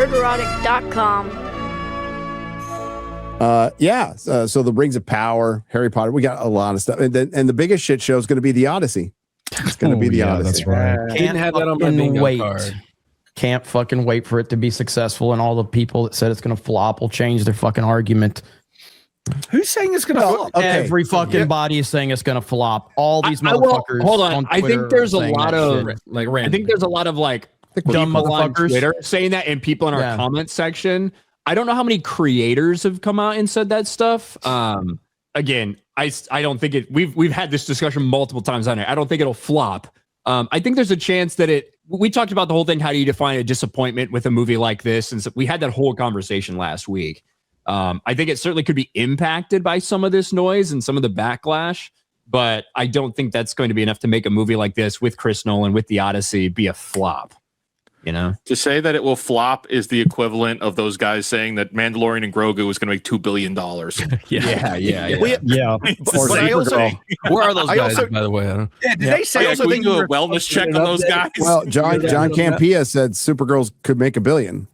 Nerdrotic.com. So the Rings of Power, Harry Potter, we got a lot of stuff. And the biggest shit show is going to be the Odyssey. It's going to be the Odyssey. That's right. Didn't have that on my bingo card. Can't fucking wait for it to be successful, and all the people that said it's going to flop will change their fucking argument. Who's saying it's going to flop? Okay. Every fucking body is saying it's going to flop. All these motherfuckers. Hold on. I think there's a lot of I think there's a lot of dumb motherfuckers on Twitter saying that, and people in our comment section. I don't know how many creators have come out and said that stuff. Again, I don't think it. We've had this discussion multiple times on it. I don't think it'll flop. I think there's a chance that we talked about the whole thing. How do you define a disappointment with a movie like this? And so we had that whole conversation last week. I think it certainly could be impacted by some of this noise and some of the backlash, but I don't think that's going to be enough to make a movie like this with Chris Nolan, with the Odyssey, be a flop. You know, to say that it will flop is the equivalent of those guys saying that Mandalorian and Grogu is going to make $2 billion. Where are those guys, by the way? Did they say also think do a wellness check on those guys? Well, John Campea said Supergirls could make $1 billion.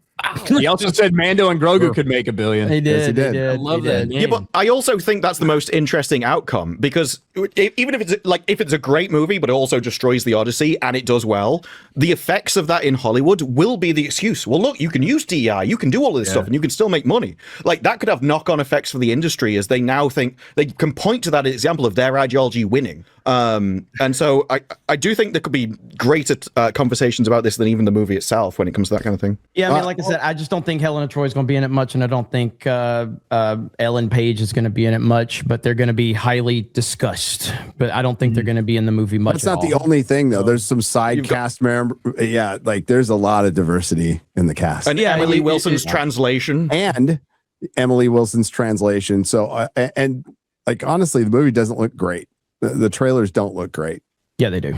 He also said Mando and Grogu could make $1 billion. He did. Yes, he did. I love that. Yeah, but I also think that's the most interesting outcome, because even if it's a great movie, but it also destroys the Odyssey and it does well, the effects of that in Hollywood will be the excuse. Well, look, you can use DEI, you can do all of this stuff, and you can still make money. Like, that could have knock-on effects for the industry, as they now think they can point to that example of their ideology winning. And so I do think there could be greater conversations about this than even the movie itself when it comes to that kind of thing. Yeah, I mean, like I said, I just don't think Helena Troy is going to be in it much, and I don't think Ellen Page is going to be in it much, but they're going to be highly discussed. But I don't think they're going to be in the movie much. That's not the only thing, though. There's some side cast member. Yeah, like there's a lot of diversity in the cast. And Emily Wilson's translation. So, and like, honestly, the movie doesn't look great. The trailers don't look great. Yeah, they do.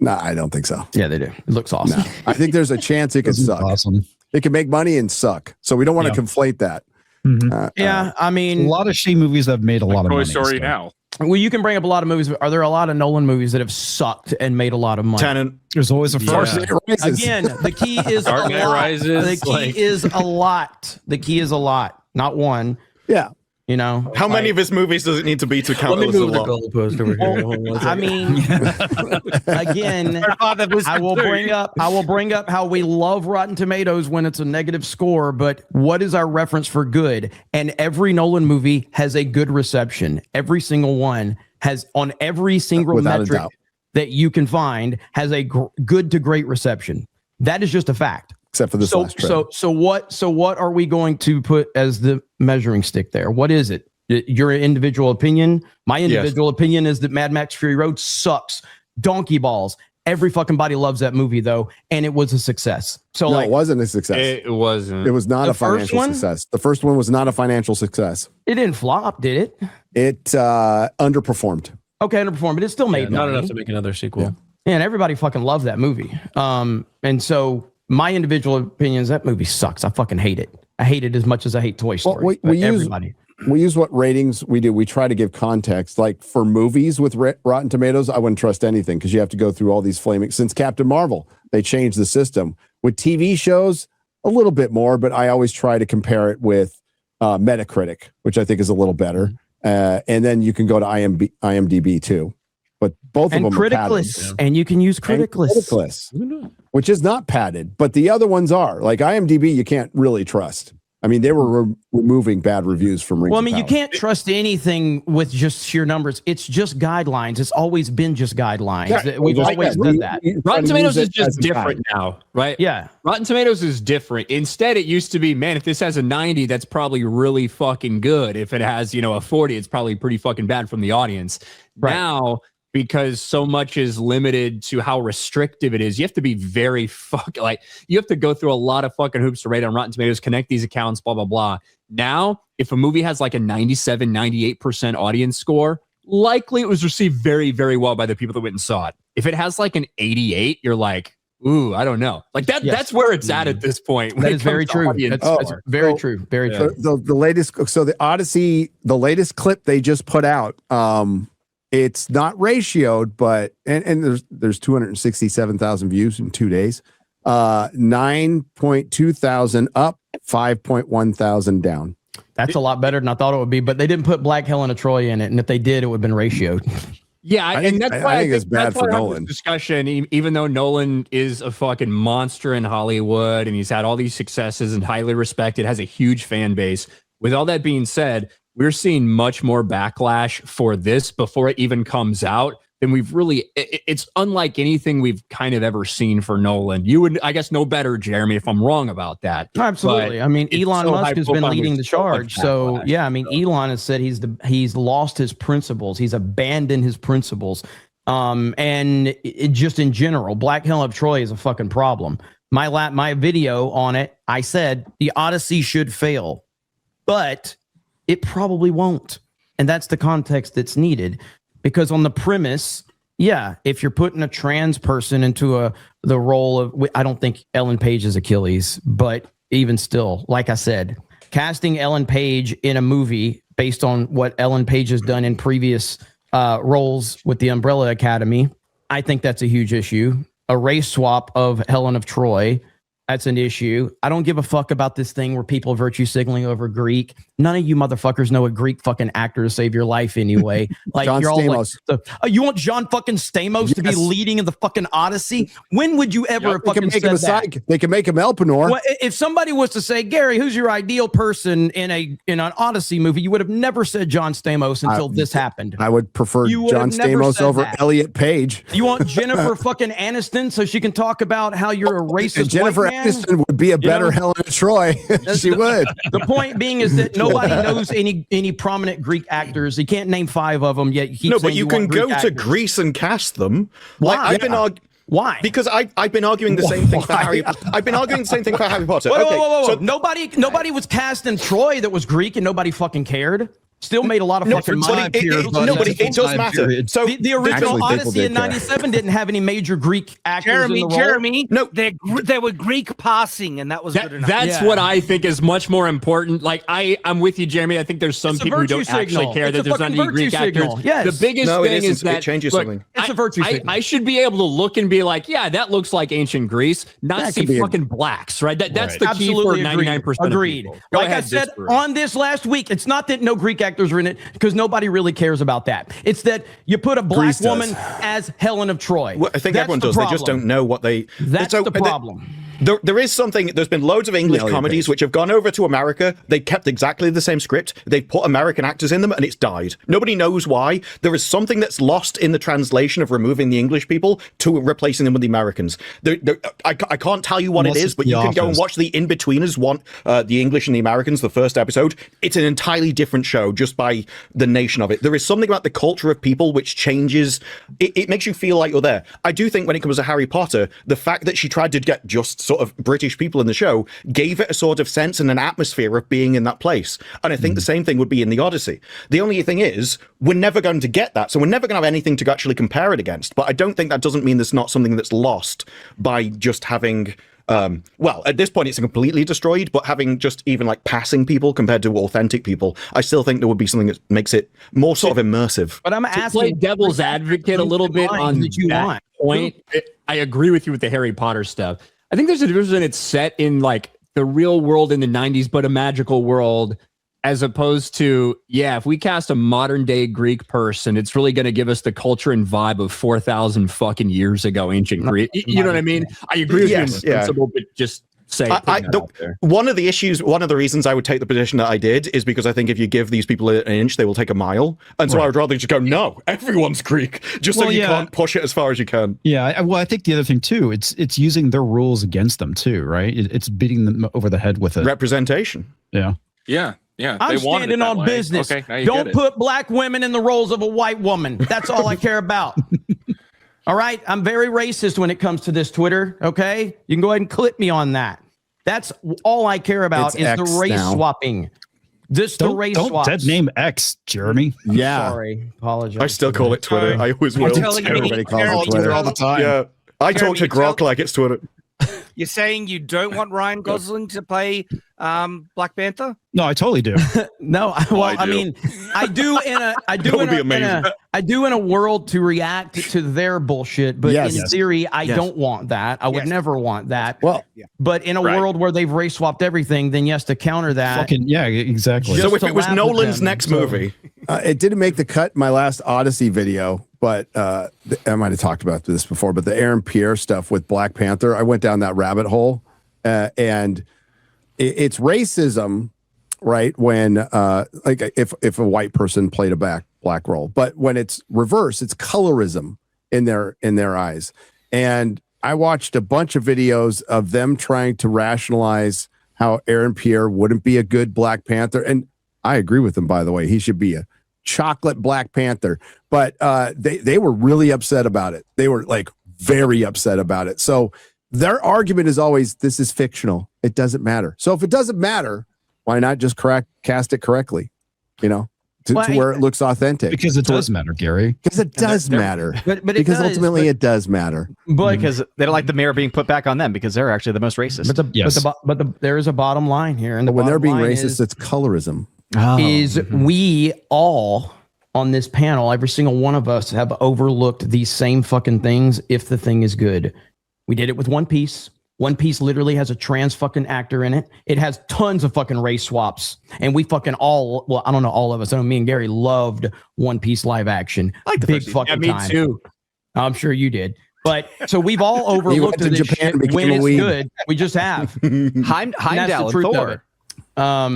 No, I don't think so. Yeah, they do. It looks awesome. No, I think there's a chance it could suck. Awesome. It can make money and suck. So we don't want to conflate that. I mean, a lot of she movies that have made a lot of money. Toy Story now. Well, you can bring up a lot of movies. Are there a lot of Nolan movies that have sucked and made a lot of money? Tenant. There's always a first. Again, the key is a lot. The key is a lot. The key is a lot, not one. Yeah. You know, how many of his movies does it need to be to count? Let me move the goalpost over here. I mean, again, I will bring up how we love Rotten Tomatoes when it's a negative score, but what is our reference for good? And every Nolan movie has a good reception. Every single one has, on every single metric that you can find, has a good to great reception. That is just a fact. Except for this last trailer. So what are we going to put as the measuring stick there? What is it? Your individual opinion? My individual opinion is that Mad Max Fury Road sucks. Donkey balls. Every fucking body loves that movie, though, and it was a success. So no, it wasn't a success. It wasn't. It was not a financial success. The first one was not a financial success. It didn't flop, did it? It underperformed. Okay, underperformed, but it still made not money. enough to make another sequel. Yeah. And everybody fucking loved that movie. And so my individual opinion is that movie sucks. I fucking hate it. I hate it as much as I hate Toy Story. We use what ratings we do. We try to give context. Like for movies with Rotten Tomatoes, I wouldn't trust anything because you have to go through all these flaming. Since Captain Marvel, they changed the system. With TV shows, a little bit more, but I always try to compare it with Metacritic, which I think is a little better. And then you can go to IMDb too. But both of them are padded. And you can use Criticless, which is not padded, but the other ones are. Like IMDb, you can't really trust. I mean, they were removing bad reviews from Rings Well, I of mean, you Power. can't trust anything with just sheer numbers. It's just guidelines. It's always been just guidelines. Yeah, We've always done that. Rotten Tomatoes is just different now, right? Yeah. Rotten Tomatoes is different. Instead, it used to be, man, if this has a 90, that's probably really fucking good. If it has, a 40, it's probably pretty fucking bad from the audience. Right. Now, because so much is limited to how restrictive it is, you have to be very you have to go through a lot of fucking hoops to rate on Rotten Tomatoes, connect these accounts, blah, blah, blah. Now, if a movie has like a 97, 98% audience score, likely it was received very, very well by the people that went and saw it. If it has like an 88, you're like, ooh, I don't know. Like that. Yes. That's where it's at this point. That is very true. That's very true. Very true. The latest, the Odyssey, the latest clip they just put out, it's not ratioed, but and there's 267,000 views in 2 days. 9.2 thousand up 5.1 thousand down. That's a lot better than I thought it would be, but they didn't put Black Helena Troy in it, and if they did, it would have been ratioed. Yeah, I think it's bad for Nolan. Discussion, even though Nolan is a fucking monster in Hollywood and he's had all these successes and highly respected, has a huge fan base. With all that being said, we're seeing much more backlash for this before it even comes out than we've really. It's unlike anything we've kind of ever seen for Nolan. You would, I guess, know better, Jeremy, if I'm wrong about that. Absolutely. But I mean, Elon so Musk has been leading the charge. So backlash. yeah, I mean, Elon has said he's lost his principles. He's abandoned his principles. And it just in general, Black Helena Troy is a fucking problem. My video on it, I said the Odyssey should fail, but it probably won't. And that's the context that's needed. Because on the premise, yeah, if you're putting a trans person into the role of, I don't think Ellen Page is Achilles, but even still, like I said, casting Ellen Page in a movie based on what Ellen Page has done in previous roles with the Umbrella Academy, I think that's a huge issue. A race swap of Helen of Troy, that's an issue. I don't give a fuck about this thing where people virtue signaling over Greek. None of you motherfuckers know a Greek fucking actor to save your life anyway. Like John you're all Stamos. like, you want John fucking Stamos to be leading in the fucking Odyssey? When would you ever have They can fucking make him said that? They can make him Elpenor. Well, if somebody was to say, Gary, who's your ideal person in an Odyssey movie, you would have never said John Stamos until this happened. I would prefer You would John have never Stamos said over that. Elliot Page. You want Jennifer fucking Aniston so she can talk about how you're a racist And Jennifer white man? Aniston would be a better Helen of Troy. She would. The point being is that nobody knows any prominent Greek actors. You can't name 5 of them yet. You keep No, saying but you can want go Greek to actors. Greece and cast them. Why? Like, I've been Why? because I've been arguing the same thing for Harry. I've been arguing the same thing for Harry Potter. Whoa, Okay, whoa. so Nobody was cast in Troy that was Greek and nobody fucking cared. Still made a lot of fucking money. but it does matter. So The original Actually, people Odyssey did in care. '97 didn't have any major Greek actors in the role. Jeremy, No. they were Greek passing, and that was good enough. That's Yeah. what I think is much more important. Like I'm with you, Jeremy. I think there's some It's a people who virtue don't actually signal. care It's that a there's not fucking any Greek virtue signal. actors. Yes. The biggest No, it thing isn't. is that It changes look, something. It's a virtue signal. I should be able to look and be like, yeah, that looks like ancient Greece, not That see could be fucking blacks, right? That's the key Absolutely for 99% agreed. of people. Go Like I ahead, said disprove. on this last week, it's not that no Greek actors are in it because nobody really cares about that. It's that you put a black Greece does. woman as Helen of Troy. Well, I think That's everyone the does. They just problem. don't know what they. That's so, the problem. There is something. There's been loads of English Elliot comedies Page. which have gone over to America. They kept exactly the same script. They've put American actors in them, and it's died. Nobody knows why. There is something that's lost in the translation of removing the English people to replacing them with the Americans. I can't tell you what Unless it is, it's but The you can go and Office. watch the In-Betweeners one, the English and the Americans, the first episode. It's an entirely different show just by the nation of it. There is something about the culture of people which changes. It makes you feel like you're there. I do think when it comes to Harry Potter, the fact that she tried to get just sort of British people in the show gave it a sort of sense and an atmosphere of being in that place. And I think the same thing would be in the Odyssey. The only thing is, we're never going to get that. So we're never going to have anything to actually compare it against. But I don't think that doesn't mean there's not something that's lost by just having... well, at this point, it's completely destroyed, but having just even like passing people compared to authentic people, I still think there would be something that makes it more sort of immersive. But I'm To asking, play devil's advocate a little bit on that you that want. point, I agree with you with the Harry Potter stuff. I think there's a difference when it's set in like the real world in the 90s, but a magical world, as opposed to, yeah, if we cast a modern day Greek person, it's really going to give us the culture and vibe of 4,000 fucking years ago, ancient Greek. You know what I mean? I agree with Yes, you in yeah. principle, but just say one of the reasons I would take the position that I did is because I think if you give these people an inch, they will take a mile. And so I would rather just go, no, everyone's Greek, just so you can't push it as far as you can. Yeah, well, I think the other thing too, it's using their rules against them too, right? It's beating them over the head with it. Representation. Yeah. Yeah. I'm standing on business. Okay, now you Don't get it. put black women in the roles of a white woman. That's all I care about. All right? I'm very racist when it comes to this, Twitter. Okay? You can go ahead and clip me on that. That's all I care about It's is the X race now. swapping. The race Don't swaps. dead name X, Jeremy. Yeah. Sorry. Apologize. I still call it Twitter. I always will. telling you, Everybody calls Jeremy, it Twitter all the time. Yeah. I talk Jeremy, to Grok like it's Twitter. You're saying you don't want Ryan Gosling to play Black Panther? No, I totally do. No, I mean, I do in a world to react to their bullshit, but in theory, I don't want that. I would never want that. Well, but in a world where they've race swapped everything, then yes, to counter that. Exactly. So if it was Nolan's next movie, it didn't make the cut in my last Odyssey video, but I might have talked about this before. But the Aaron Pierre stuff with Black Panther, I went down that rabbit hole, and it's racism, right? When like if a white person played a black role, but when it's reverse, it's colorism in their eyes. And I watched a bunch of videos of them trying to rationalize how Aaron Pierre wouldn't be a good Black Panther, and I agree with them, by the way. He should be a chocolate Black Panther, but they were really upset about it. They were like very upset about it. So their argument is always, this is fictional. It doesn't matter. So if it doesn't matter, why not just cast it correctly, to where it looks authentic? Because it does matter, Gary. Because it does matter. But because ultimately it does matter. But because they don't like the mayor being put back on them because they're actually the most racist. But there is a bottom line here, and when they're being racist, it's colorism. We all on this panel, every single one of us, have overlooked these same fucking things if the thing is good. We did it with One Piece. One Piece literally has a trans fucking actor in it. It has tons of fucking race swaps. And we fucking I don't know all of us. I know me and Gary loved One Piece live action. Like the big fucking me time. too. I'm sure you did. But so we've all overlooked this shit when it's good. We just have. Heimdall and Thor. I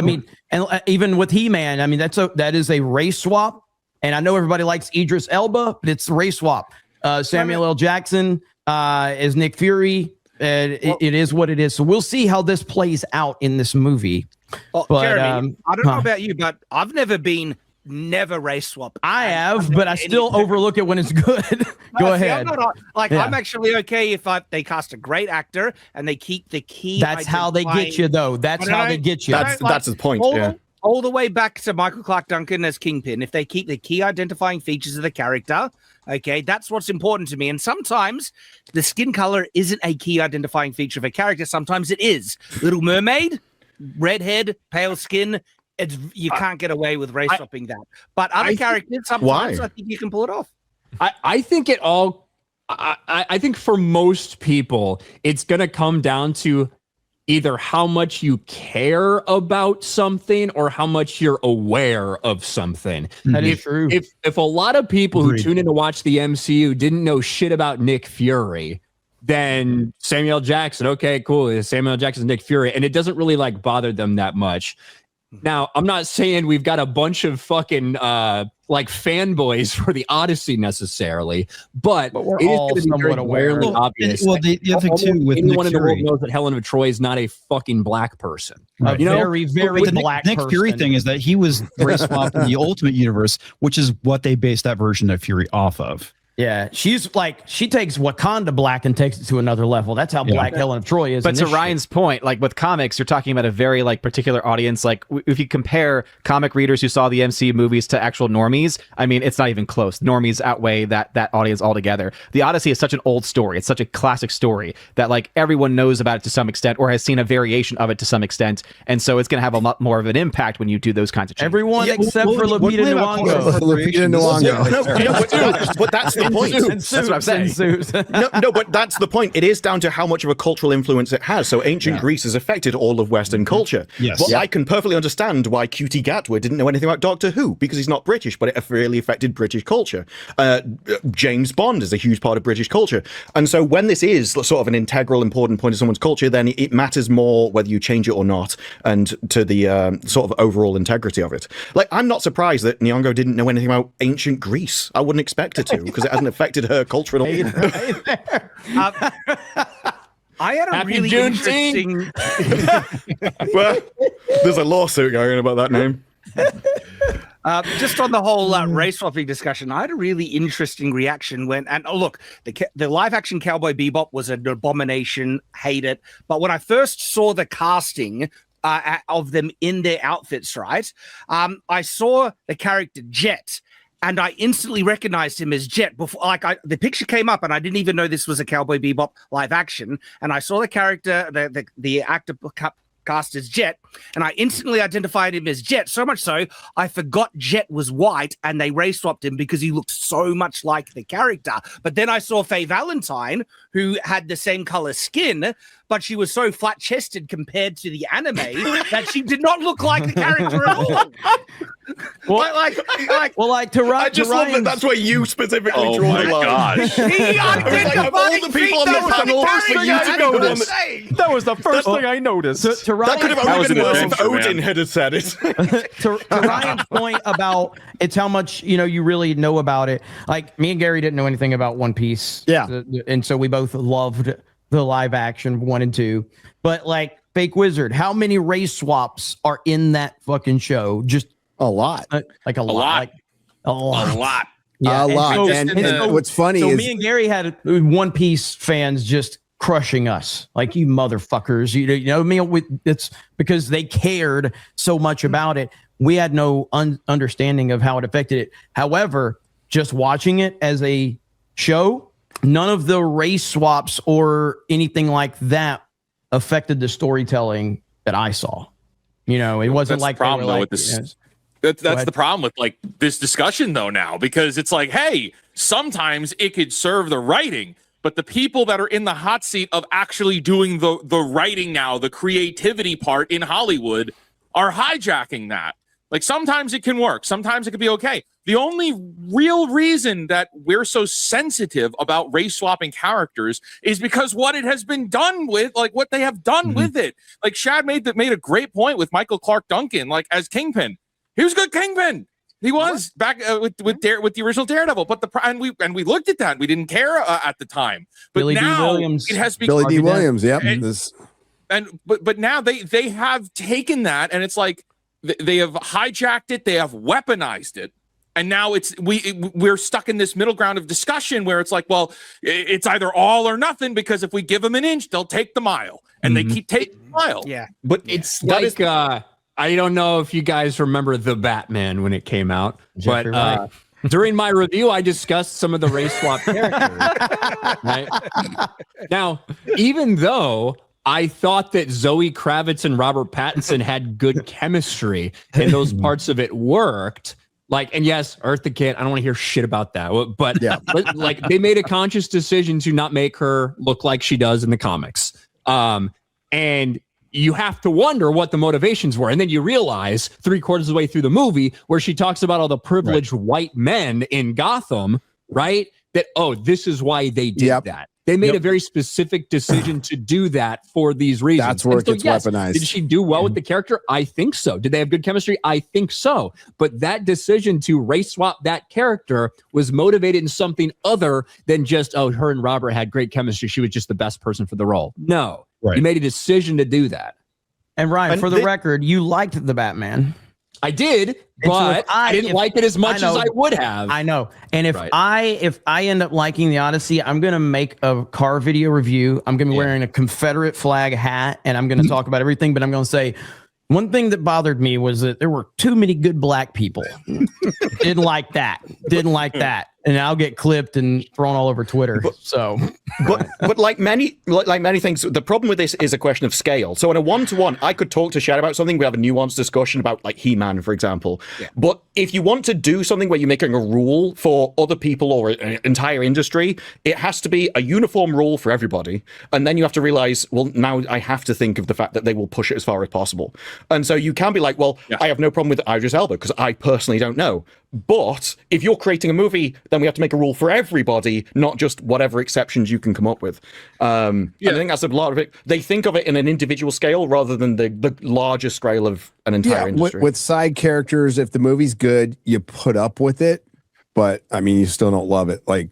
mean, and even with He-Man, I mean, that is a race swap. And I know everybody likes Idris Elba, but it's a race swap. Samuel L. Jackson is Nick Fury. It is what it is. So we'll see how this plays out in this movie. Well, but, Jeremy, I don't know about you, but I've never race swap. I have, but I still overlook it when it's good. Go ahead. I'm actually okay if they cast a great actor and they keep the key. That's how they get you, though. That's how they get you. That's his point. All the way back to Michael Clark Duncan as Kingpin. If they keep the key identifying features of the character, okay, that's what's important to me. And sometimes the skin color isn't a key identifying feature of a character. Sometimes it is. Little Mermaid, redhead, pale skin. You can't get away with race swapping that. But other characters, sometimes I think you can pull it off. I think it all. I think for most people, it's going to come down to either how much you care about something or how much you're aware of something. That is true. If a lot of people who tune in to watch the MCU didn't know shit about Nick Fury, then Samuel Jackson, okay, cool. Samuel Jackson's Nick Fury, and it doesn't really bother them that much. Now, I'm not saying we've got a bunch of fucking fanboys for the Odyssey necessarily, but we're it is all going to be somewhat aware. obvious. The other thing too with anyone Nick in the world Fury knows that Helen of Troy is not a fucking black person. Right. Very, very black Nick Fury thing is that he was race swapped in the Ultimate Universe, which is what they based that version of Fury off of. Yeah, she takes Wakanda black and takes it to another level. That's how black Helen of Troy is. But to Ryan's point, with comics, you're talking about a very particular audience. If you compare comic readers who saw the MCU movies to actual normies, I mean, it's not even close. Normies outweigh that audience altogether. The Odyssey is such an old story. It's such a classic story that everyone knows about it to some extent or has seen a variation of it to some extent. And so it's going to have a lot more of an impact when you do those kinds of changes. Everyone except for Lupita Nyong'o. But that's the point. That's what I'm saying. No, but that's the point. It is down to how much of a cultural influence it has. So ancient Greece has affected all of Western culture. Yes. But I can perfectly understand why Cutie Gatwa didn't know anything about Doctor Who, because he's not British, but it really affected British culture. James Bond is a huge part of British culture. And so when this is sort of an integral, important point of someone's culture, then it matters more whether you change it or not, and to the sort of overall integrity of it. I'm not surprised that Nyong'o didn't know anything about ancient Greece. I wouldn't expect her to, because it hasn't affected her culture at all. I had a really interesting. Well, there's a lawsuit going on about that name. Just on the whole race swapping discussion, I had a really interesting reaction when, look, the live action Cowboy Bebop was an abomination, hate it. But when I first saw the casting of them in their outfits, right, I saw the character Jet. And I instantly recognized him as Jet before, the picture came up, and I didn't even know this was a Cowboy Bebop live action. And I saw the character, the actor cast as Jet, and I instantly identified him as Jet, so much so I forgot Jet was white, and they race swapped him because he looked so much like the character. But then I saw Faye Valentine, who had the same color skin, but she was so flat-chested compared to the anime that she did not look like the character at all. I just love that that's where you specifically draw the line. Gosh. Of all the people on the panel, for you to go on That was the first thing I noticed. that could have only been worse if Odin had said it. to Ryan's point about it's how much you really know about it. Like me and Gary didn't know anything about One Piece. Yeah. And so we both loved the live action 1 and 2. But like Fake Wizard, how many race swaps are in that fucking show? Just a lot. Like a lot. Like, a lot. Yeah, a lot. And what's funny is me and Gary had One Piece fans just crushing us, like, you motherfuckers. You know what I mean? It's because they cared so much about it. We had no understanding of how it affected it. However, just watching it as a show, none of the race swaps or anything like that affected the storytelling that I saw. It wasn't like the problem though with this. That's the problem with like this discussion though now, because it's like, hey, sometimes it could serve the writing, but the people that are in the hot seat of actually doing the writing now, the creativity part in Hollywood, are hijacking that. Like sometimes it can work, sometimes it could be okay. The only real reason that we're so sensitive about race swapping characters is because what it has been done with, like what they have done with it. Like Shad made a great point with Michael Clark Duncan, like as Kingpin. He was a good Kingpin. He was back with the original Daredevil, but and we looked at that. We didn't care at the time, but Billy now D. Williams. it has become Billy D. Williams. Yep. But now they have taken that, and it's like they have hijacked it. They have weaponized it. And now we're stuck in this middle ground of discussion where it's like, well, it's either all or nothing, because if we give them an inch, they'll take the mile, and they keep taking the mile. Yeah, but it's like I don't know if you guys remember The Batman when it came out, but during my review, I discussed some of the race swap characters. Right now, even though I thought that Zoe Kravitz and Robert Pattinson had good chemistry and those parts of it worked. Like, and yes, Eartha Kitt, I don't want to hear shit about that. But, but like they made a conscious decision to not make her look like she does in the comics. And you have to wonder what the motivations were. And then you realize 3/4 of the way through the movie where she talks about all the privileged white men in Gotham, right? That, oh, this is why they did that. They made a very specific decision to do that for these reasons. That's where it gets weaponized. Did she do well with the character? I think so. Did they have good chemistry? I think so. But that decision to race swap that character was motivated in something other than just, oh, her and Robert had great chemistry. She was just the best person for the role. No. Right. You made a decision to do that. And Ryan, for the record, you liked the Batman. I did, but I didn't like it as much as I would have. I know. And if I end up liking the Odyssey, I'm going to make a car video review. I'm going to be wearing a Confederate flag hat, and I'm going to talk about everything, but I'm going to say one thing that bothered me was that there were too many good black people. Didn't like that. And I'll get clipped and thrown all over Twitter. But like many things, the problem with this is a question of scale. So in a 1-to-1, I could talk to Shad about something. We have a nuanced discussion about like He-Man, for example. Yeah. But if you want to do something where you're making a rule for other people or an entire industry, it has to be a uniform rule for everybody. And then you have to realize, well, now I have to think of the fact that they will push it as far as possible. And so you can be like, well, I have no problem with Idris Elba because I personally don't know. But if you're creating a movie, then we have to make a rule for everybody, not just whatever exceptions you can come up with. And I think that's a lot of it. They think of it in an individual scale rather than the larger scale of an entire industry. With side characters, if the movie's good, you put up with it. But I mean, you still don't love it. Like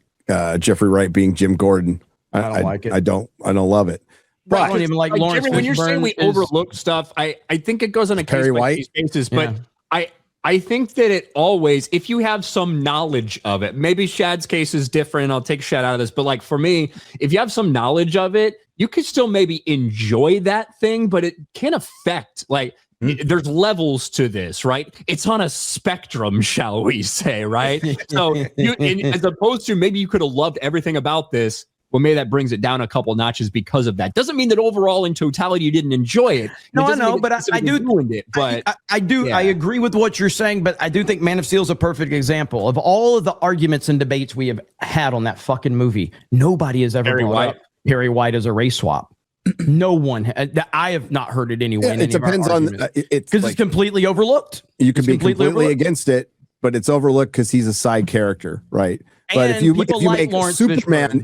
Jeffrey Wright being Jim Gordon. I don't like it. I don't love it. But I don't even like Lawrence. Jimmy, when you're saying we overlook stuff, I think it goes on a case by case basis. But I think that it always, if you have some knowledge of it, maybe Shad's case is different. I'll take Shad out of this. But like for me, if you have some knowledge of it, you could still maybe enjoy that thing, but it can affect, like, there's levels to this, right? It's on a spectrum, shall we say, right? So as opposed to maybe you could have loved everything about this, well, maybe that brings it down a couple notches because of that. Doesn't mean that overall in totality you didn't enjoy it. No, I know, but I do ruined it. But I do. Yeah. I agree with what you're saying, but I do think Man of Steel is a perfect example of all of the arguments and debates we have had on that fucking movie. Nobody has ever brought up Perry White as a race swap. No one. I have not heard it anyway. It depends on it's because it's completely overlooked. You can be completely against it, but it's overlooked because he's a side character, right? But if you make Superman,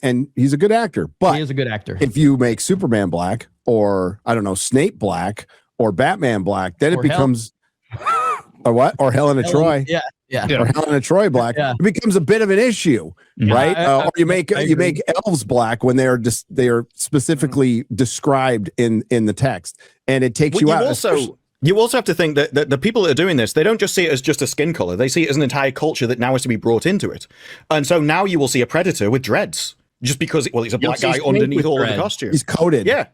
and he's a good actor, but he is a good actor. If you make Superman black, or I don't know, Snape black, or Batman black, then it becomes or what? Or Helena Troy, or Helena Troy black. It becomes a bit of an issue, right? Or you make elves black when they are specifically described in the text, and it takes you out. You also have to think that the people that are doing this, they don't just see it as just a skin color. They see it as an entire culture that now has to be brought into it. And so now you will see a Predator with dreads just because, he's a black guy underneath all of the costume. He's coated. Yeah.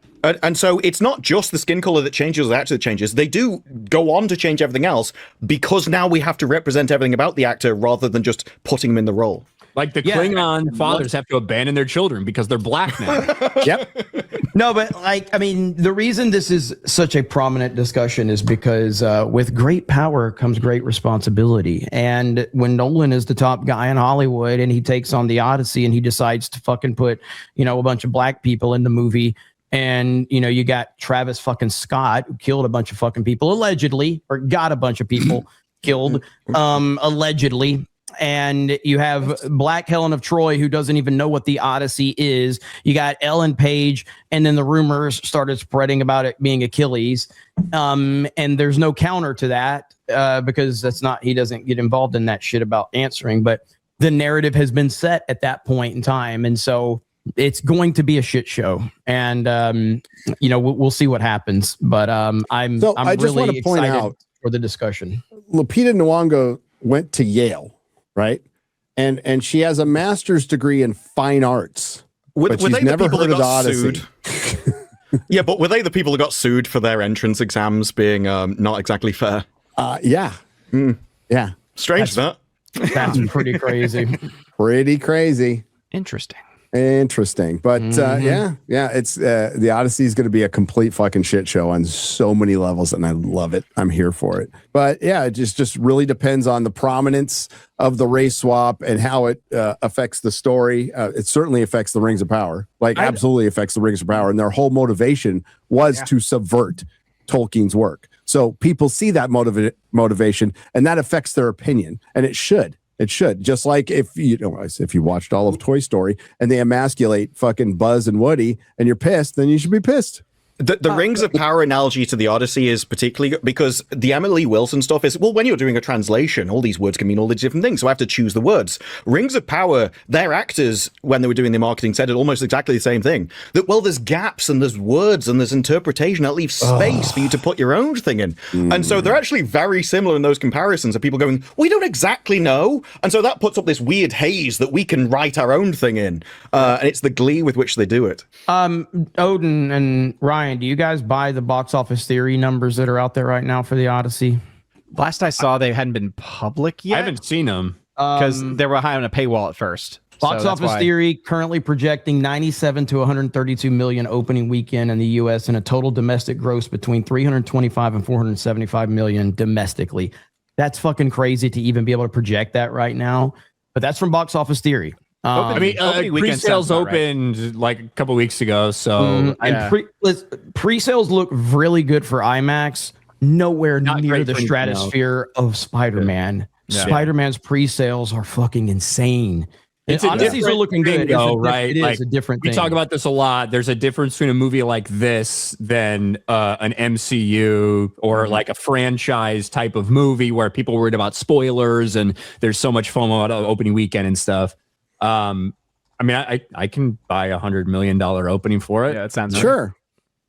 And so it's not just the skin color that changes, the actor that changes. They do go on to change everything else because now we have to represent everything about the actor rather than just putting him in the role. Like the Klingon fathers have to abandon their children because they're black now. Yep. No, but the reason this is such a prominent discussion is because with great power comes great responsibility. And when Nolan is the top guy in Hollywood and he takes on the Odyssey and he decides to fucking put, a bunch of black people in the movie, and you got Travis fucking Scott who killed a bunch of fucking people allegedly, or got a bunch of people killed allegedly. And you have Black Helen of Troy, who doesn't even know what the Odyssey is. You got Ellen Page, and then the rumors started spreading about it being Achilles. And there's no counter to that because he doesn't get involved in that shit about answering. But the narrative has been set at that point in time. And so it's going to be a shit show. And, we'll see what happens. But I'm really excited for the discussion. Lupita Nyong'o went to Yale. Right, and she has a master's degree in fine arts, but she's never heard of Odyssey. Yeah, but were they the people that got sued for their entrance exams being not exactly fair? Yeah. Strange that. That's pretty crazy. Pretty crazy. Interesting, but it's the Odyssey is going to be a complete fucking shit show on so many levels, and I love it. I'm here for it. But yeah, it just really depends on the prominence of the race swap and how it affects the story. It certainly affects the Rings of Power, absolutely affects the Rings of Power, and their whole motivation was to subvert Tolkien's work. So people see that motivation, and that affects their opinion, and it should. It should. Just like if you watched all of Toy Story and they emasculate fucking Buzz and Woody and you're pissed, then you should be pissed. The Rings of Power analogy to the Odyssey is particularly good because the Emily Wilson stuff is, when you're doing a translation, all these words can mean all these different things, so I have to choose the words. Rings of Power, their actors, when they were doing the marketing, said it almost exactly the same thing. That, there's gaps and there's words and there's interpretation that leaves space for you to put your own thing in. And so they're actually very similar in those comparisons of people going, we don't exactly know. And so that puts up this weird haze that we can write our own thing in. And it's the glee with which they do it. Odin and Ryan, do you guys buy the box office theory numbers that are out there right now for the Odyssey? Last I saw, they hadn't been public yet. I haven't seen them because they were high on a paywall at first. Box office theory currently projecting 97 to 132 million opening weekend in the U.S. and a total domestic gross between 325 and 475 million domestically. That's fucking crazy to even be able to project that right now. But that's from box office theory. Pre-sales opened like a couple weeks ago, so pre-sales look really good for IMAX. Nowhere near the stratosphere of Spider-Man. Yeah. Spider-Man's pre-sales are fucking insane. It's Odyssey's are looking good, though, right? It is a different thing. We talk about this a lot. There's a difference between a movie like this than an MCU or like a franchise type of movie where people are worried about spoilers and there's so much FOMO about opening weekend and stuff. I can buy $100 million opening for it. Yeah, it sounds sure.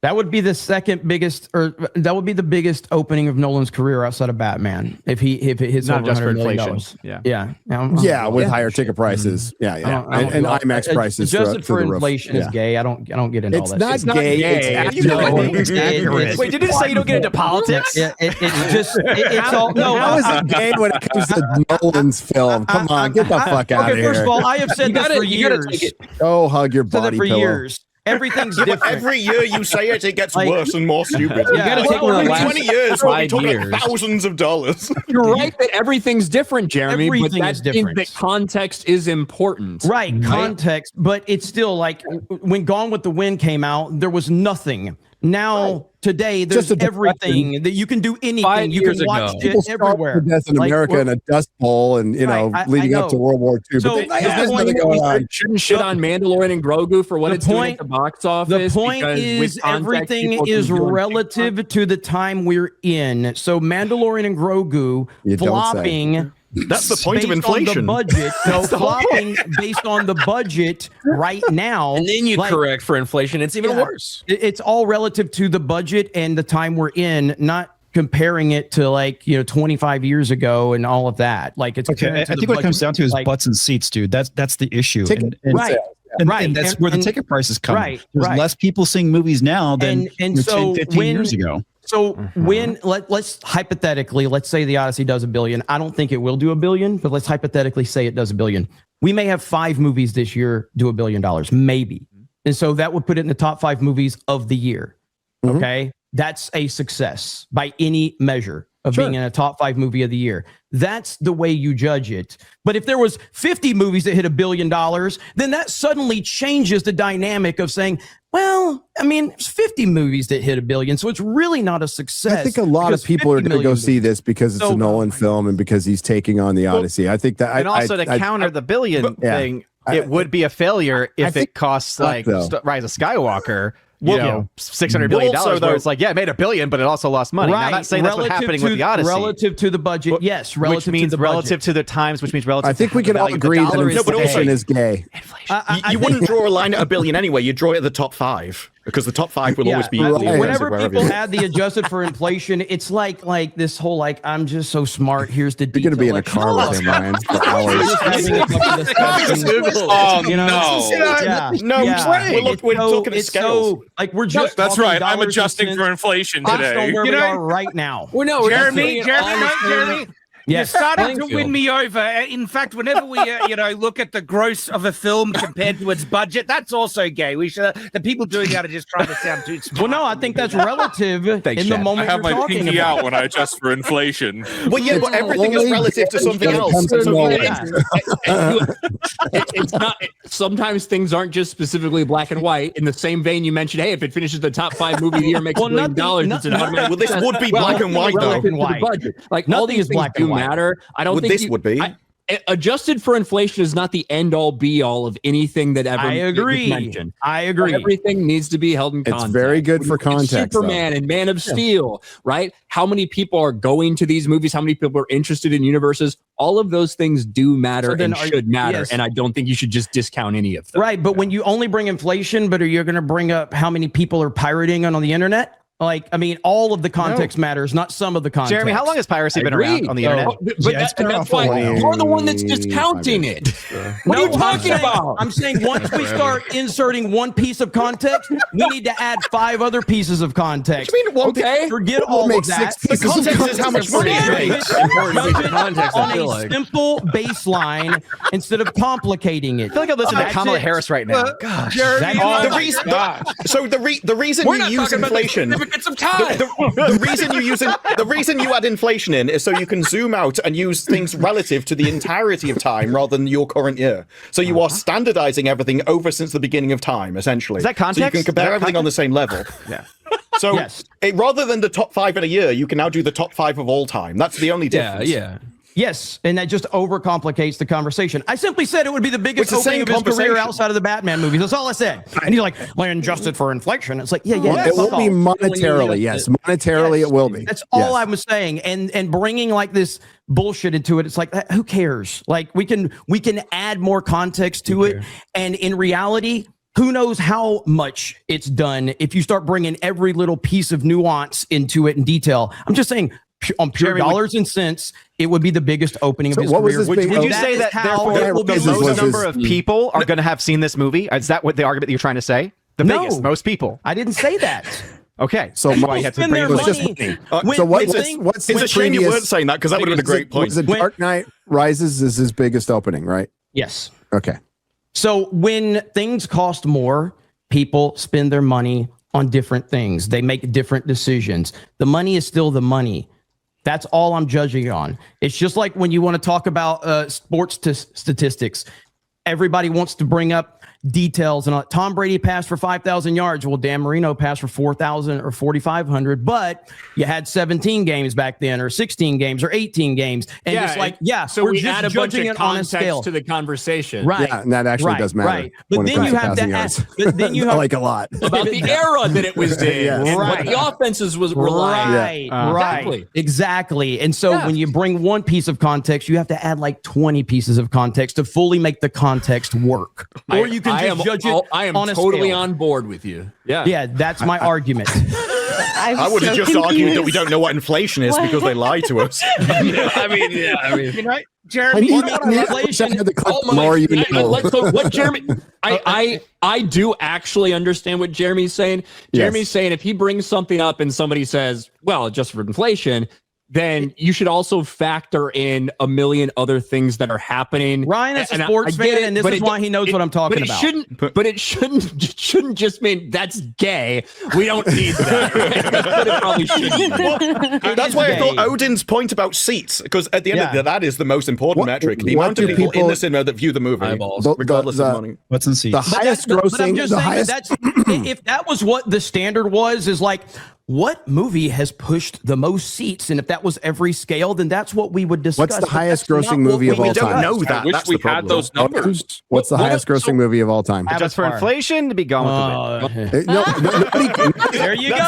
That would be the second biggest, or that would be the biggest opening of Nolan's career outside of Batman. If it hits Not over just for $100 million. inflation. Yeah. Yeah. With higher ticket prices. Yeah. And IMAX prices adjusted for through the roof. inflation is gay. I don't get into all that. It's not gay. It's accurate. Wait, did you just say you don't get into politics? It's all no. How is it gay when it comes to Nolan's film? Come on, get the fuck out of here. First of all, I have said this for years. Go hug your body pillow. Years. Everything's different. Every year you say it gets worse and more stupid. You got to take one of the last 20 years, we'll be talking 5 years. thousands of dollars. You're right that everything's different, Jeremy. Everything but is different. That context is important. Right, context. But it's still like when Gone with the Wind came out, there was nothing. Now, today, there's everything that you can do anything. You can watch it everywhere. Death in America in a dust bowl and, leading up to World War II. So, but there's nothing going on. Shouldn't shit on Mandalorian and Grogu for what it's doing at the box office. The point is everything is relative to the time we're in. So Mandalorian and Grogu flopping. That's the point of inflation. On the budget, flopping based on the budget right now. And then you correct for inflation. It's even worse. It's all relative to the budget and the time we're in, not comparing it to 25 years ago and all of that. Like it's okay. I think what it comes down to is butts and seats, dude. That's the issue. Right. And that's where the ticket prices come. Right. There's less people seeing movies now than 10, 15 years ago. So when let's hypothetically, let's say the Odyssey does $1 billion. I don't think it will do $1 billion, but let's hypothetically say it does $1 billion. We may have 5 movies this year do $1 billion, maybe. And so that would put it in the top 5 movies of the year. Okay. That's a success by any measure of being in a top 5 movie of the year. That's the way you judge it. But if there was 50 movies that hit $1 billion, then that suddenly changes the dynamic of saying, well, I mean, there's 50 movies that hit $1 billion, so it's really not a success. I think a lot of people are going to go see this because it's a Nolan film and because he's taking on the Odyssey. I think that, and also to counter the billion thing, it would be a failure if it costs like Rise of Skywalker. $600 billion. Where it's like, it made $1 billion, but it also lost money. Right. Now, I'm not saying that's what's happening with the Odyssey. Relative to the budget, yes. Which means relative to the times, which means relative. I think we can all agree that inflation is gay. You wouldn't draw a line at $1 billion anyway. You'd draw it at the top 5 because the top 5 will always be. Whenever people add the adjusted for inflation, it's like this whole I'm just so smart. Here's the detail. You're gonna be in a car with him, Ryan, for hours. We're talking scales. We're just. That's right. I'm adjusting for inflation today. Where we are right now. Well, no, Jeremy. You're starting to win me over. In fact, whenever we, look at the gross of a film compared to its budget, that's also gay. We should. The people doing that are just trying to sound too smart. Well, no, I think that's relative in the moment. I have my pinky out when I adjust for inflation. Well, but everything is relative to something else. It's not. Sometimes things aren't just specifically black and white. In the same vein, you mentioned, hey, if it finishes the top 5 movie of the year, makes $1 billion. It's an automatic. Well, this would be black and white though. Like all these things do matter. I don't think this would be. Adjusted for inflation is not the end all be all of anything that ever mentioned. I agree. Everything needs to be held in context. It's very good for context. Superman and Man of Steel, right? How many people are going to these movies? How many people are interested in universes? All of those things do matter and should matter. Yes. And I don't think you should just discount any of them. Right. But when you only bring inflation, but are you going to bring up how many people are pirating on the internet? All of the context matters, not some of the context. Jeremy, how long has piracy been around on the internet? That's why you're the one that's discounting it. What are you talking about? I'm saying once we start inserting one piece of context, we need to add 5 other pieces of context. Forget all of that. The context is how much money it makes. On a simple baseline instead of complicating it. I feel like I'm listening to Kamala Harris right now. Gosh. The reason you use inflation. The reason you add inflation in is so you can zoom out and use things relative to the entirety of time rather than your current year. So you are standardizing everything over since the beginning of time, essentially. Is that context? So you can compare everything on the same level. Yeah. So rather than the top 5 in a year, you can now do the top 5 of all time. That's the only difference. Yeah. Yes, and that just overcomplicates the conversation. I simply said it would be the biggest opening of his career outside of the Batman movies. That's all I said. And you're like, adjusted for inflation. It's like, it will be monetarily. Yes, monetarily it will be. That's all I was saying. And bringing this bullshit into it, it's like, who cares? We can add more context to it. And in reality, who knows how much it's done if you start bringing every little piece of nuance into it in detail. I'm just saying, on pure dollars and cents, it would be the biggest opening of his career. Would you say that therefore the most number of people are going to have seen this movie? Is that what the argument that you're trying to say? The biggest, most people. I didn't say that. Okay, so why you have to bring it was just what's it's a shame you weren't saying that because that would have been a great point. The Dark Knight Rises is his biggest opening, right? Yes. Okay. So when things cost more, people spend their money on different things. They make different decisions. The money is still the money. That's all I'm judging on. It's just like when you want to talk about sports statistics. Everybody wants to bring up details, and Tom Brady passed for 5,000 yards. Well, Dan Marino passed for 4,000 or 4,500, but you had 17 games back then, or 16 games, or 18 games, and it's like, so we're we just add a bunch judging of it on a scale context to the conversation, right? Yeah, and that actually does matter. Right, but then you have to ask. But then you have like a lot about the era that it was in, and what the offenses was relying. Right, exactly. And so when you bring one piece of context, you have to add like 20 pieces of context to fully make the context work. Or you can just judge it. I am on a totally scale. on board with you. Yeah, that's my argument. I would have just argued that we don't know what inflation is because they lie to us. I mean, you know, Jeremy, inflation. Let's go. What Jeremy? I do actually understand what Jeremy's saying. Jeremy's saying if he brings something up and somebody says, "Well, just for inflation," then you should also factor in a million other things that are happening. Ryan is a sports fan, and this is why he knows what I'm talking about. It shouldn't just mean that's gay. We don't need that. But it probably shouldn't. That's why I thought Odin's point about seats, because at the end of the day, that is the most important metric. The amount of people in the cinema that view the movie, regardless of money. What's in seats? The highest grossing. If that was what the standard was, is like, what movie has pushed the most seats? And if that was every scale, then that's what we would discuss. What's the highest grossing movie of all time? We don't know that. I wish we had those numbers. What's the highest grossing movie of all time? Just for inflation, to be gone with the wind. There you go.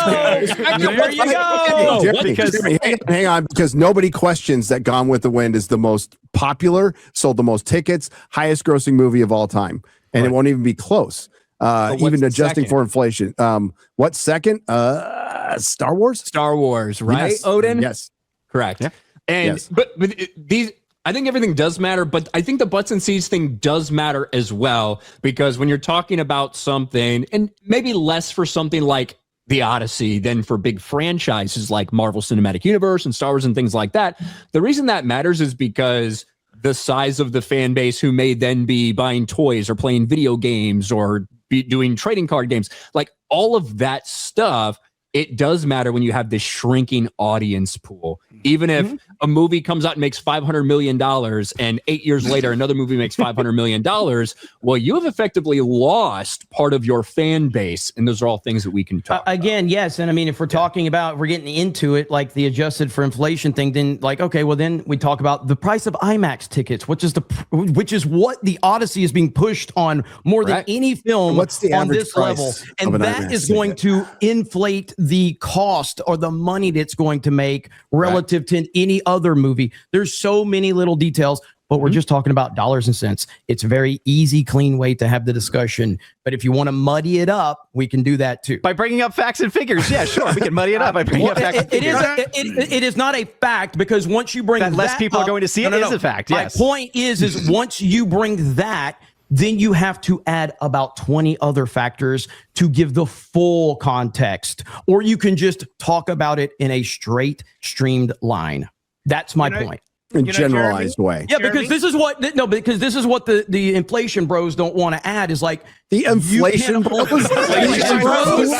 There you go. Jeremy, hang on, because nobody questions that Gone with the Wind is the most popular, sold the most tickets, highest grossing movie of all time. And it won't even be close. Even adjusting for inflation. What's second? Star Wars? Star Wars, right? Yes. Odin? Yes. Correct. Yeah. And but these, I think everything does matter, but I think the butts and seats thing does matter as well, because when you're talking about something, and maybe less for something like the Odyssey than for big franchises like Marvel Cinematic Universe and Star Wars and things like that, the reason that matters is because the size of the fan base who may then be buying toys or playing video games or be doing trading card games, like all of that stuff, it does matter when you have this shrinking audience pool. Even if a movie comes out and makes $500 million and 8 years later another movie makes $500 million, well, you have effectively lost part of your fan base. And those are all things that we can talk again, yes. And I mean, if we're talking about, we're getting into it, like the adjusted for inflation thing, then like, okay, well, then we talk about the price of IMAX tickets, which is what the Odyssey is being pushed on more than any film on this level. And that is going to inflate the cost or the money that's going to make relative to any other movie. There's so many little details, but we're just talking about dollars and cents. It's a very easy, clean way to have the discussion. But if you want to muddy it up, we can do that too. By bringing up facts and figures. Yeah, sure. We can muddy it up by bringing up facts and figures. It is not a fact, because once you bring that less people are going to see it is a fact. Yes. My point is once you bring that, then you have to add about 20 other factors to give the full context, or you can just talk about it in a straight streamed line. That's my point. In generalized way. Yeah, because this is what the inflation bros don't want to add is like the inflation bros. Inflation bros.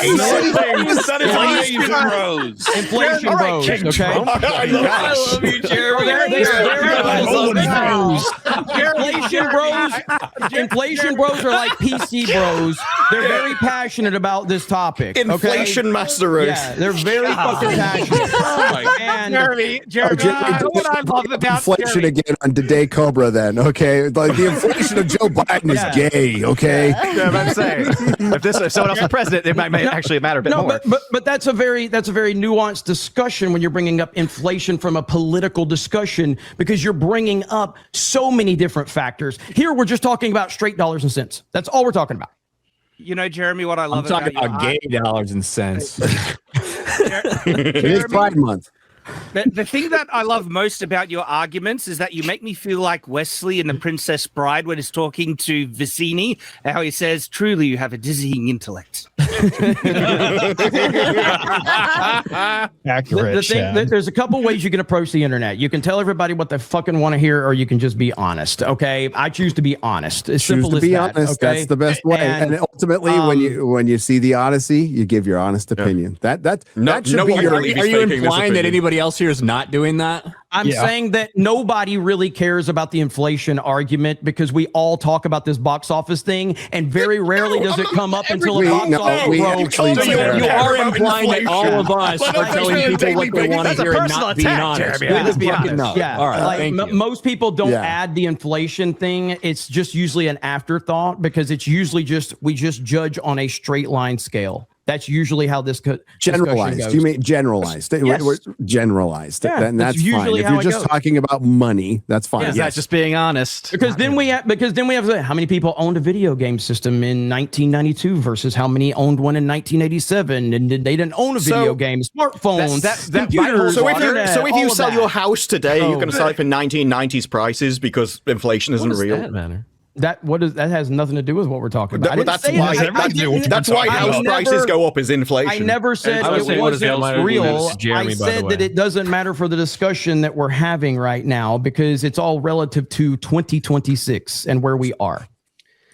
Inflation bros. Okay. I love you, Jeremy. Inflation bros are like PC bros. They're very passionate about this topic. Inflation master race. Yeah, they're very fucking passionate. Jeremy, inflation again on Today Cobra then, okay? Like the inflation of Joe Biden is gay, okay? Yeah, I'm saying if someone else is president, it might actually matter a bit more. But that's a very nuanced discussion when you're bringing up inflation from a political discussion, because you're bringing up so many different factors. Here we're just talking about straight dollars and cents. That's all we're talking about. You know, Jeremy, what I love I'm talking about about gay dollars and cents. It is Pride Month. The thing that I love most about your arguments is that you make me feel like Wesley in The Princess Bride when he's talking to Vicini, how he says, truly, you have a dizzying intellect. Accurate. There's a couple ways you can approach the internet. You can tell everybody what they fucking want to hear, or you can just be honest. Okay, I choose to be honest. As simple as that. Honest. Okay? That's the best way. And ultimately, when you see the Odyssey, you give your honest opinion. That should be your. Are you implying that anybody else here is not doing that? I'm saying that nobody really cares about the inflation argument because we all talk about this box office thing, and very rarely does it come up until a box office. You are implying that all of us are telling people what they want to hear and not being honest. Yeah, all right. Most people don't add the inflation thing. It's just usually an afterthought because it's usually we just judge on a straight line scale. That's usually how this generalized goes. You mean generalized? Yes. Generalized. Yeah, and that's fine. If you're just talking about money, that's fine. Yeah, that's just being honest. Because then we have to say how many people owned a video game system in 1992 versus how many owned one in 1987, and they didn't own a video game, smartphones, computers. So if you sell your house today, you're going to sell it for 1990s prices because inflation isn't real. That matter? That has nothing to do with what we're talking about. That's why house prices go up is inflation. I never said it wasn't real. I said that it doesn't matter for the discussion that we're having right now because it's all relative to 2026 and where we are.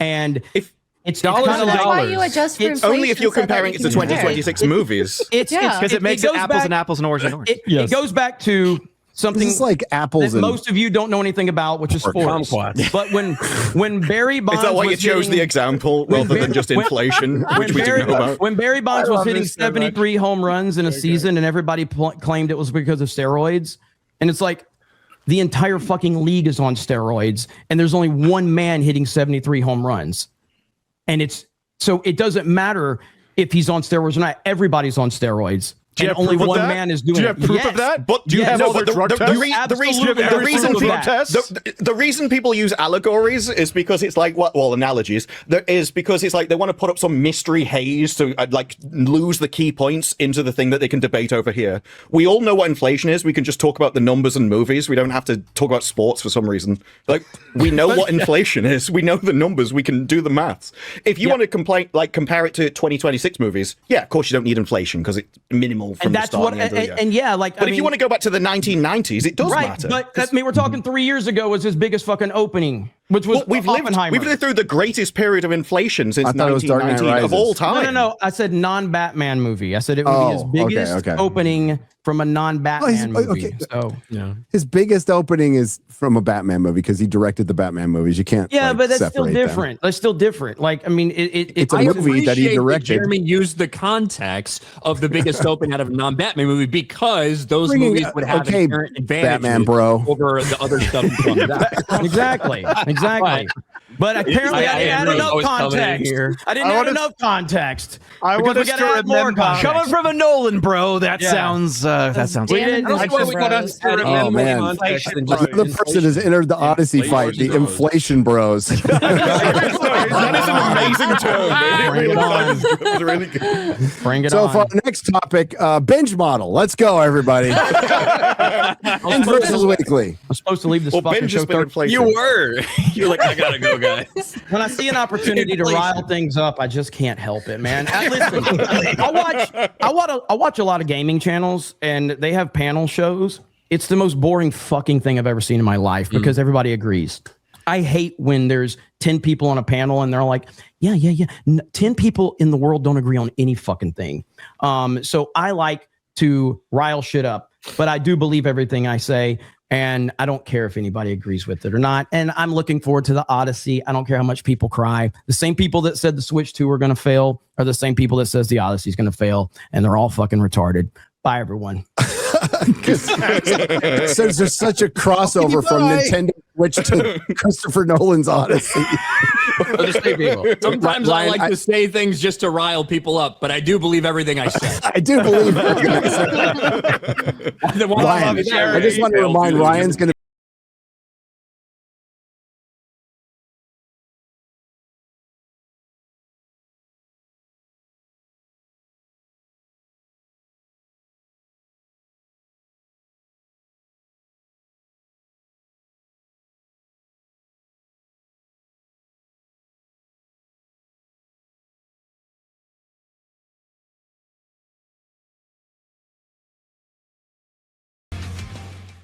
And if it's dollars and dollars, why you adjust for inflation only if you're comparing it to 2026 movies. It's because it makes it apples and apples and oranges and oranges. It goes back to something this is like apples that and most of you don't know anything about, which is sports. But when Barry Bonds is that why you chose the example rather than just inflation, which we do know about? When Barry Bonds was hitting 73 home runs in a season, and everybody claimed it was because of steroids, and it's like the entire fucking league is on steroids, and there's only one man hitting 73 home runs, and so it doesn't matter if he's on steroids or not. Everybody's on steroids. And only one man is doing it. Do you have proof of that? But do you have other drug tests? The reason people use allegories is because it's like, analogies. There is because it's like they want to put up some mystery haze to like lose the key points into the thing that they can debate over here. We all know what inflation is. We can just talk about the numbers and movies. We don't have to talk about sports for some reason. Like we know what inflation is. We know the numbers. We can do the maths. If you want to compare it to 2026 movies, of course you don't need inflation because it's minimal. From that's what, but if you want to go back to the 1990s, it does matter. But we're talking 3 years ago was his biggest fucking opening, which was Oppenheimer. We've lived through the greatest period of inflation since 1919 of all time. No. I said non-Batman movie. I said it would be his biggest opening from a non-Batman movie. So his biggest opening is from a Batman movie because he directed the Batman movies. You can't. Yeah, but that's still different. That's still different. Like, I mean, it's a movie that he directed. Jeremy used the context of the biggest opening out of a non-Batman movie because those movies would have inherent advantages Batman, bro, over the other stuff. Exactly. But apparently I didn't add enough context. I didn't add enough context. I want to add more context. Coming from a Nolan bro, that sounds like oh man, another person has entered the Odyssey fight, the inflation bros. That is an amazing term. It really good. Bring it on. So for our next topic, binge model. Let's go, everybody. Binge versus weekly. I'm supposed to leave this fucking show. You were. You're like, I gotta go, guys. When I see an opportunity to rile things up, I just can't help it, man. Listen, I watch a lot of gaming channels, and they have panel shows. It's the most boring fucking thing I've ever seen in my life because everybody agrees. I hate when there's 10 people on a panel and they're like, yeah. 10 people in the world don't agree on any fucking thing. So I like to rile shit up, but I do believe everything I say. And I don't care if anybody agrees with it or not. And I'm looking forward to the Odyssey. I don't care how much people cry. The same people that said the Switch 2 were going to fail are the same people that says the Odyssey is going to fail. And they're all fucking retarded. Bye, everyone. Since there's such a crossover from Nintendo Switch to Christopher Nolan's Odyssey. Sometimes I like to say things just to rile people up, but I do believe everything I say. I do believe everything I say. Ryan, I just want to remind Ryan's going